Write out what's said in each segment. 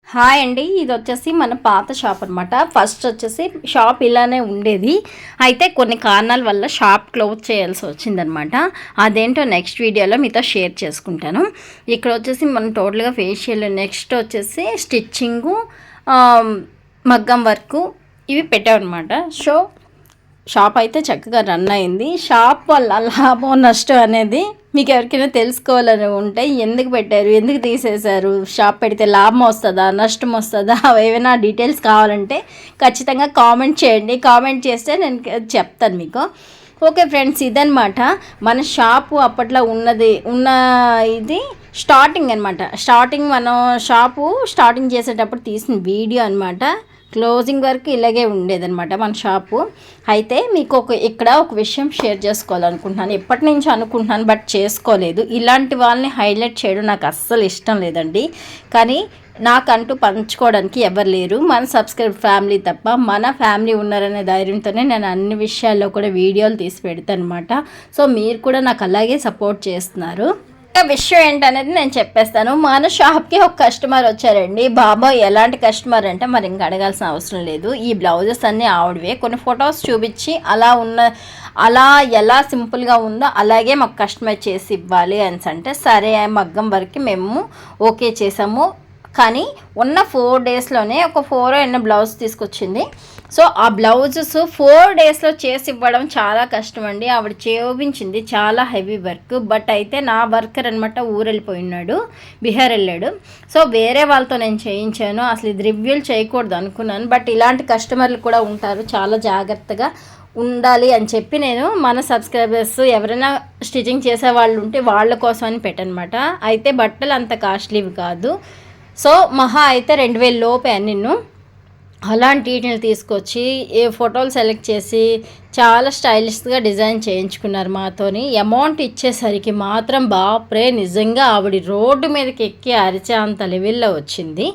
Hi అండి. ఇది వచ్చేసి మన పాత షాప్ అనమాట. ఫస్ట్ వచ్చేసి షాప్ ఇలానే ఉండేది. అయితే కొన్ని కారణాల వల్ల షాప్ క్లోజ్ చేయాల్సి వచ్చిందనమాట. అదేంటో నెక్స్ట్ వీడియోలో మీతో షేర్ చేసుకుంటాను. ఇక్కడ వచ్చేసి మనం టోటల్గా ఫేషియల్, నెక్స్ట్ వచ్చేసి స్టిచ్చింగు, మగ్గం వర్కు ఇవి పెట్టామన్నమాట. షాప్ అయితే చక్కగా రన్ అయింది. షాప్ వల్ల లాభం నష్టం అనేది మీకు ఎవరికైనా తెలుసుకోవాలని ఉంటే ఎందుకు పెట్టారు, ఎందుకు తీసేశారు, షాప్ పెడితే లాభం వస్తుందా, నష్టం వస్తుందా, ఏమైనా డీటెయిల్స్ కావాలంటే ఖచ్చితంగా కామెంట్ చేయండి. కామెంట్ చేస్తే నేను చెప్తాను మీకు. ఓకే ఫ్రెండ్స్, ఇదనమాట మన షాపు అప్పట్లో ఇది స్టార్టింగ్ అనమాట. మనం షాపు స్టార్టింగ్ చేసేటప్పుడు తీసిన వీడియో అనమాట. క్లోజింగ్ వరకు ఇలాగే ఉండేదన్నమాట మన షాపు. అయితే మీకు ఇక్కడ ఒక విషయం షేర్ చేసుకోవాలనుకుంటున్నాను. ఎప్పటి నుంచి అనుకుంటున్నాను బట్ చేసుకోలేదు. ఇలాంటి వాళ్ళని హైలైట్ చేయడం నాకు అస్సలు ఇష్టం లేదండి. కానీ నాకంటూ పంచుకోవడానికి ఎవరు లేరు, మన సబ్స్క్రైబ్ ఫ్యామిలీ తప్ప. మన ఫ్యామిలీ ఉన్నారనే ధైర్యంతోనే నేను అన్ని విషయాల్లో కూడా వీడియోలు తీసి పెడతాను అనమాట. సో మీరు కూడా నాకు అలాగే సపోర్ట్ చేస్తున్నారు. విషయం ఏంటనేది నేను చెప్పేస్తాను. మన షాప్కి ఒక కస్టమర్ వచ్చారండి. బాబాయ్ ఎలాంటి కస్టమర్ అంటే మరి ఇంకా అడగాల్సిన అవసరం లేదు. ఈ బ్లౌజెస్ అన్నీ ఆవిడవే. కొన్ని ఫొటోస్ చూపించి అలా ఎలా సింపుల్గా ఉందో అలాగే మాకు కస్టమర్ చేసి ఇవ్వాలి అని అంటే సరే మగ్గం వరకు మేము ఓకే చేసాము. కానీ ఉన్న 4 డేస్లోనే ఒక 4 ఎన్నో బ్లౌజ్ తీసుకొచ్చింది. సో ఆ బ్లౌజెస్ 4 డేస్లో చేసి ఇవ్వడం చాలా కష్టం అండి. ఆవిడ చేయించింది చాలా హెవీ వర్క్. బట్ అయితే నా వర్కర్ అనమాట ఊరు వెళ్ళిపోయినాడు, బీహార్ వెళ్ళాడు. సో వేరే వాళ్ళతో నేను చేయించాను. అసలు ఇది రివ్యూలు చేయకూడదు అనుకున్నాను. బట్ ఇలాంటి కస్టమర్లు కూడా ఉంటారు, చాలా జాగ్రత్తగా ఉండాలి అని చెప్పి నేను మన సబ్స్క్రైబర్స్ ఎవరైనా స్టిచ్చింగ్ చేసే వాళ్ళు ఉంటే వాళ్ళ కోసం అని పెట్టనమాట. అయితే బట్టలు అంత కాస్ట్లీవి కాదు. సో మహా అయితే 2000 లోపే నిన్ను అలాంటి వీటిని తీసుకొచ్చి ఏ ఫోటోలు సెలెక్ట్ చేసి చాలా స్టైలిష్గా డిజైన్ చేయించుకున్నారు మాతోని. అమౌంట్ ఇచ్చేసరికి మాత్రం బాప్రే, నిజంగా ఆవిడ రోడ్డు మీదకి ఎక్కి అరిచే అంత లెవెల్లో వచ్చింది.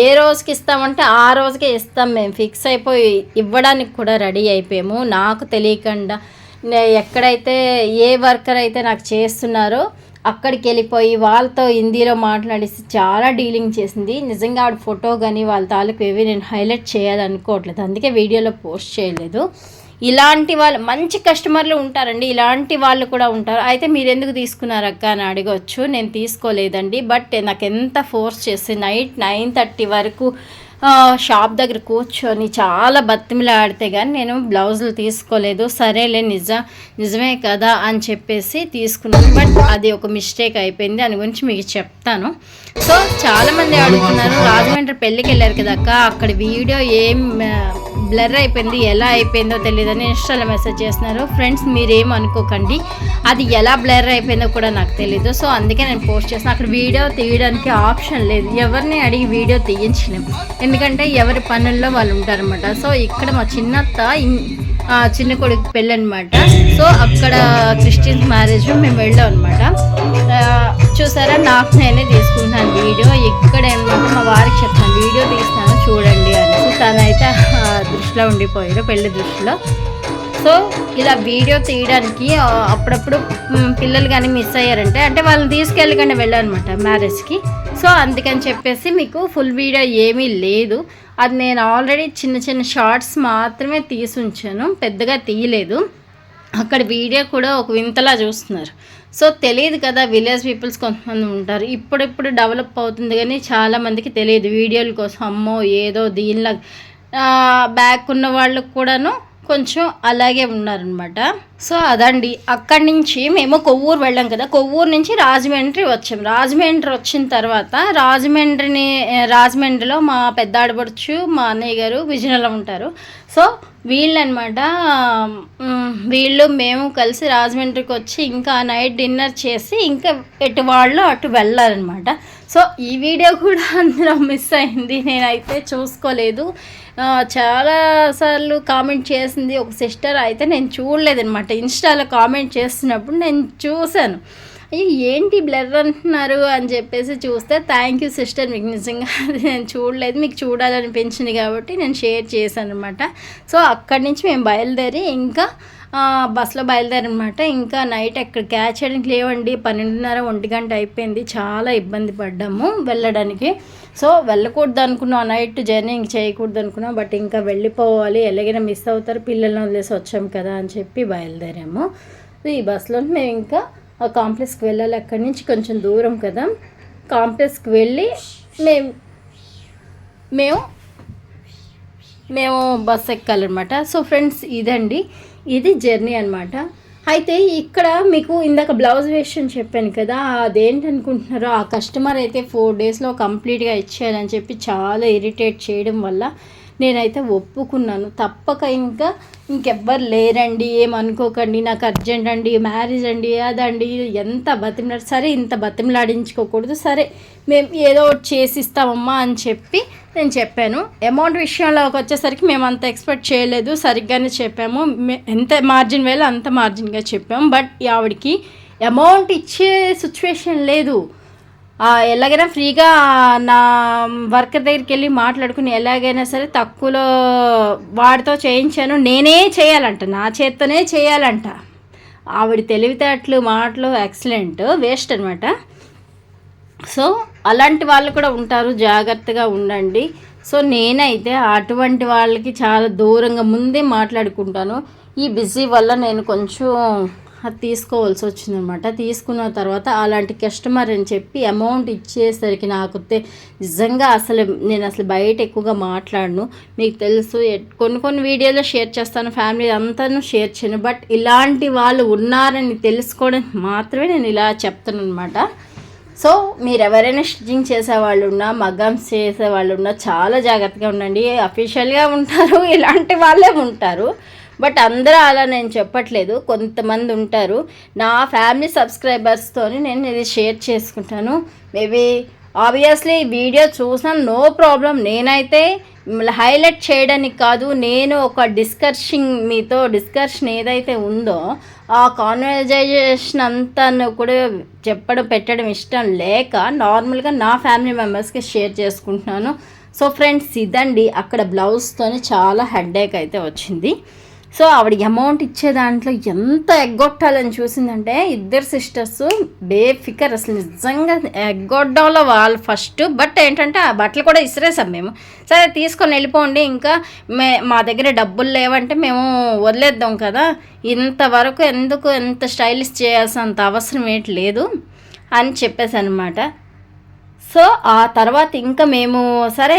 ఏ రోజుకి ఇస్తామంటే ఆ రోజుకే ఇస్తాం, మేము ఫిక్స్ అయిపోయి ఇవ్వడానికి కూడా రెడీ అయిపోయాము. నాకు తెలియకుండా ఎక్కడైతే ఏ వర్కర్ అయితే నాకు చేస్తున్నారో అక్కడికి వెళ్ళిపోయి వాళ్ళతో హిందీలో మాట్లాడేసి చాలా డీలింగ్ చేసింది. నిజంగా ఆవిడ ఫోటో కానీ వాళ్ళ తాలూకు ఏవి నేను హైలైట్ చేయాలనుకోవట్లేదు, అందుకే వీడియోలో పోస్ట్ చేయలేదు. ఇలాంటి వాళ్ళు మంచి కస్టమర్లు ఉంటారండి, ఇలాంటి వాళ్ళు కూడా ఉంటారు. అయితే మీరు ఎందుకు తీసుకున్నారు అక్క అని అడగవచ్చు. నేను తీసుకోలేదండి. బట్ నాకు ఎంత ఫోర్స్ చేసి నైట్ 9:30 వరకు షాప్ దగ్గర కూర్చొని చాలా బతిమిలాడితే కానీ నేను బ్లౌజులు తీసుకోలేదు. సరేలే నిజమే కదా అని చెప్పేసి తీసుకున్నాను. బట్ అది ఒక మిస్టేక్ అయిపోయింది, దాని గురించి మీకు చెప్తాను. సో చాలామంది అడుగుతున్నారు, రాజమండ్రి పెళ్ళికి వెళ్ళారు కదా అక్క, అక్కడ వీడియో ఏం బ్లర్ అయిపోయింది, ఎలా అయిపోయిందో తెలియదని ఇన్స్టాలో మెసేజ్ చేస్తున్నారు. ఫ్రెండ్స్ మీరేం అనుకోకండి, అది ఎలా బ్లర్ అయిపోయిందో కూడా నాకు తెలీదు. సో అందుకే నేను పోస్ట్ చేస్తాను. అక్కడ వీడియో తీయడానికి ఆప్షన్ లేదు, ఎవరిని అడిగి వీడియో తీయించలేము, ఎందుకంటే ఎవరి పనుల్లో వాళ్ళు ఉంటారనమాట. సో ఇక్కడ మా చిన్న కొడుకు పెళ్ళి అనమాట. సో అక్కడ క్రిస్టియన్స్ మ్యారేజ్ మేము వెళ్ళాం అనమాట. చూసారా, నాకు నేనే తీసుకుంటాను వీడియో. ఇక్కడ ఏమంటే మా వారికి చెప్తాను వీడియో తీస్తాను చూడండి అనేసి. తనైతే దృష్టిలో ఉండిపోయారు, పెళ్లి దృష్టిలో. సో ఇలా వీడియో తీయడానికి అప్పుడప్పుడు పిల్లలు కానీ మిస్ అయ్యారంటే అంటే వాళ్ళని తీసుకెళ్ళగానే వెళ్ళానమాట మ్యారేజ్కి. సో అందుకని చెప్పేసి మీకు ఫుల్ వీడియో ఏమీ లేదు. అది నేను ఆల్రెడీ చిన్న షార్ట్స్ మాత్రమే తీసి ఉంచాను, పెద్దగా తీయలేదు. అక్కడ వీడియో కూడా ఒక వింతలా చూస్తున్నారు. సో తెలియదు కదా, విలేజ్ పీపుల్స్ కొంతమంది ఉంటారు. ఇప్పుడు డెవలప్ అవుతుంది కానీ చాలామందికి తెలియదు. వీడియోల కోసం అమ్మో ఏదో దీనిలా బ్యాక్ ఉన్న వాళ్ళకు కూడాను కొంచెం అలాగే ఉన్నారనమాట. సో అదండి, అక్కడి నుంచి మేము కొవ్వూరు వెళ్ళాం కదా, కొవ్వూరు నుంచి రాజమండ్రి వచ్చాం. రాజమండ్రి వచ్చిన తర్వాత రాజమండ్రిలో మా పెద్ద ఆడపడుచు మా అన్నయ్య గారు విజయనగరంలో ఉంటారు. సో వీళ్ళు మేము కలిసి రాజమండ్రికి వచ్చి ఇంకా నైట్ డిన్నర్ చేసి ఇంకా ఎటు వాళ్ళు అటు వెళ్ళారనమాట. సో ఈ వీడియో కూడా అందులో మిస్ అయింది, నేనైతే చూసుకోలేదు. చాలాసార్లు కామెంట్ చేసింది ఒక సిస్టర్, అయితే నేను చూడలేదనమాట. ఇన్స్టాలో కామెంట్ చేస్తున్నప్పుడు నేను చూశాను, అయ్యో ఏంటి బ్లర్ అంటున్నారు అని చెప్పేసి చూస్తే థ్యాంక్ యూ సిస్టర్, మీకు నిజంగా అది నేను చూడలేదు, మీకు చూడాలనిపించింది కాబట్టి నేను షేర్ చేశాను అనమాట. సో అక్కడి నుంచి మేము బయలుదేరి ఇంకా బస్సులో బయలుదేరనమాట. ఇంకా నైట్ ఎక్కడ క్యాచ్ చేయడానికి లేవండి, 12:30 1 గంట అయిపోయింది. చాలా ఇబ్బంది పడ్డాము వెళ్ళడానికి. సో వెళ్ళకూడదు అనుకున్నాం, నైట్ జర్నీ ఇంక చేయకూడదు అనుకున్నాం. బట్ ఇంకా వెళ్ళిపోవాలి, ఎలాగైనా మిస్ అవుతారు, పిల్లల్ని వదిలేసి వచ్చాం కదా అని చెప్పి బయలుదేరాము. ఈ బస్సులో మేము ఇంకా ఆ కాంప్లెక్స్కి వెళ్ళాలి. అక్కడి నుంచి కొంచెం దూరం కదా, కాంప్లెక్స్కి వెళ్ళి మేము బస్ ఎక్కాలన్నమాట. సో ఫ్రెండ్స్ ఇదండి, ఇది జర్నీ అనమాట. అయితే ఇక్కడ మీకు ఇందాక బ్లౌజ్ వేషన్ చెప్పాను కదా, అదేంటనుకుంటున్నారో, ఆ కస్టమర్ అయితే 4 డేస్లో కంప్లీట్గా ఇచ్చేయాలని చెప్పి చాలా ఇరిటేట్ చేయడం వల్ల నేనైతే ఒప్పుకున్నాను. తప్పక ఇంకెవ్వరు లేరండి, ఏమనుకోకండి, నాకు అర్జెంట్ అండి, మ్యారేజ్ అండి, అదండి, ఎంత బతిమలాడు, సరే ఇంత బతిమలాడించుకోకూడదు, సరే మేము ఏదో ఒకటి చేసిస్తామమ్మా అని చెప్పి నేను చెప్పాను. అమౌంట్ విషయంలోకి వచ్చేసరికి మేము అంత ఎక్స్పెక్ట్ చేయలేదు, సరిగ్గానే చెప్పాము. ఎంత మార్జిన్ వేయాలో అంత మార్జిన్గా చెప్పాము. బట్ ఆవిడకి అమౌంట్ ఇచ్చే సిచ్యువేషన్ లేదు. ఎలాగైనా ఫ్రీగా నా వర్కర్ దగ్గరికి వెళ్ళి మాట్లాడుకుని ఎలాగైనా సరే తక్కువలో వాడితో చేయించాను. నేనే చేయాలంట, నా చేత్తోనే చేయాలంట. ఆవిడ తెలివితేటలు మాటలు ఎక్సలెంట్, వేస్ట్ అనమాట. సో అలాంటి వాళ్ళు కూడా ఉంటారు, జాగ్రత్తగా ఉండండి. సో నేనైతే అటువంటి వాళ్ళకి చాలా దూరంగా ముందే మాట్లాడుకుంటాను. ఈ బిజీ వల్ల నేను కొంచెం అది తీసుకోవాల్సి వచ్చిందనమాట. తీసుకున్న తర్వాత అలాంటి కస్టమర్ అని చెప్పి అమౌంట్ ఇచ్చేసరికి నాకు నిజంగా నేను అసలు బయట ఎక్కువగా మాట్లాడను, మీకు తెలుసు. కొన్ని వీడియోలో షేర్ చేస్తాను, ఫ్యామిలీ అంతాను షేర్ చేయను. బట్ ఇలాంటి వాళ్ళు ఉన్నారని తెలుసుకోవడానికి మాత్రమే నేను ఇలా చెప్తాను అనమాట. సో మీరు ఎవరైనా స్టిచ్చింగ్ చేసేవాళ్ళు ఉన్నా, మగ్గం చేసేవాళ్ళు ఉన్నా చాలా జాగ్రత్తగా ఉండండి. అఫీషియల్గా ఉంటారు, ఇలాంటి వాళ్ళే ఉంటారు. బట్ అందరూ అలా నేను చెప్పట్లేదు, కొంతమంది ఉంటారు. నా ఫ్యామిలీ సబ్స్క్రైబర్స్తో నేను ఇది షేర్ చేసుకుంటాను. మేబీ ఆబ్వియస్లీ వీడియో చూసినా నో ప్రాబ్లం. నేనైతే మిమ్మల్ని హైలైట్ చేయడానికి కాదు, నేను ఒక మీతో డిస్కషన్ ఏదైతే ఉందో ఆ కాన్వర్జేషన్ అంతా కూడా పెట్టడం ఇష్టం లేక నార్మల్గా నా ఫ్యామిలీ మెంబర్స్కి షేర్ చేసుకుంటున్నాను. సో ఫ్రెండ్స్ ఇదండి, అక్కడ బ్లౌజ్తోనే చాలా హెడేక్ అయితే వచ్చింది. సో ఆవిడ అమౌంట్ ఇచ్చే దాంట్లో ఎంత ఎగ్గొట్టాలని చూసిందంటే, ఇద్దరు సిస్టర్స్ బేఫికర్, అసలు నిజంగా ఎగ్గొట్టడంలో వాళ్ళు ఫస్ట్. బట్ ఏంటంటే ఆ బట్టలు కూడా ఇసిరేసాం మేము. సరే తీసుకొని వెళ్ళిపోండి, ఇంకా మా దగ్గర డబ్బులు లేవంటే మేము వదిలేద్దాం కదా, ఇంతవరకు ఎంత స్టైలిష్ చేయాల్సినంత అవసరం ఏంటి లేదు అని చెప్పేసి అనమాట. సో ఆ తర్వాత ఇంకా మేము సరే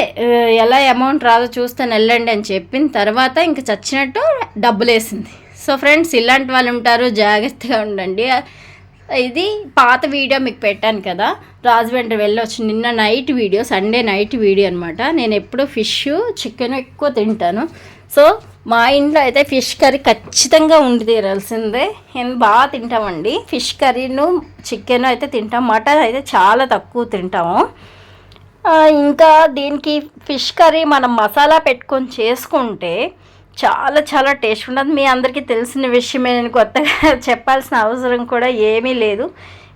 ఎలా అమౌంట్ రాదో చూస్తాను వెళ్ళండి అని చెప్పిన తర్వాత ఇంకా చచ్చినట్టు డబ్బులు వేసింది. సో ఫ్రెండ్స్ ఇలాంటి వాళ్ళు ఉంటారు, జాగ్రత్తగా ఉండండి. ఇది పాత వీడియో మీకు పెట్టాను కదా, రాజమండ్రి వెళ్ళొచ్చు నిన్న night video, Sunday night video అనమాట. నేను ఎప్పుడు ఫిష్ చికెన్ ఎక్కువ తింటాను. సో మా ఇంట్లో అయితే ఫిష్ కర్రీ ఖచ్చితంగా ఉండి తీరాల్సిందే. నేను బాగా తింటామండి, ఫిష్ కర్రీను చికెన్ అయితే తింటాం, మటన్ అయితే చాలా తక్కువ తింటాము. ఇంకా దీనికి ఫిష్ కర్రీ మనం మసాలా పెట్టుకొని చేసుకుంటే చాలా చాలా టేస్ట్ ఉంటుంది. మీ అందరికీ తెలిసిన విషయమే, నేను కొత్తగా చెప్పాల్సిన అవసరం కూడా ఏమీ లేదు.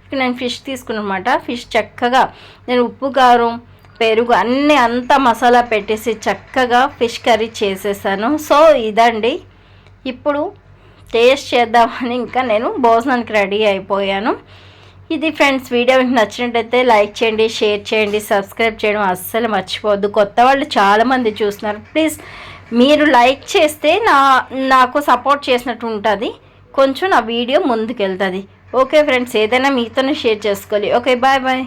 ఇక్కడ నేను ఫిష్ తీసుకున్నమాట. ఫిష్ చక్కగా నేను ఉప్పు కారం పెరుగు అన్నీ అంతా మసాలా పెట్టేసి చక్కగా ఫిష్ కర్రీ చేసేసాను. సో ఇదండి, ఇప్పుడు టేస్ట్ చేద్దామని ఇంకా నేను భోజనానికి రెడీ అయిపోయాను. ఇది ఫ్రెండ్స్, వీడియో మీకు నచ్చినట్టయితే లైక్ చేయండి, షేర్ చేయండి, సబ్స్క్రైబ్ చేయడం అస్సలు మర్చిపోవద్దు. కొత్త వాళ్ళు చాలామంది చూస్తున్నారు, ప్లీజ్ మీరు లైక్ చేస్తే నాకు సపోర్ట్ చేసినట్టు ఉంటుంది, కొంచెం నా వీడియో ముందుకు వెళ్తుంది. ఓకే ఫ్రెండ్స్, ఏదైనా మీతోనే షేర్ చేసుకోవాలి. Okay, bye bye.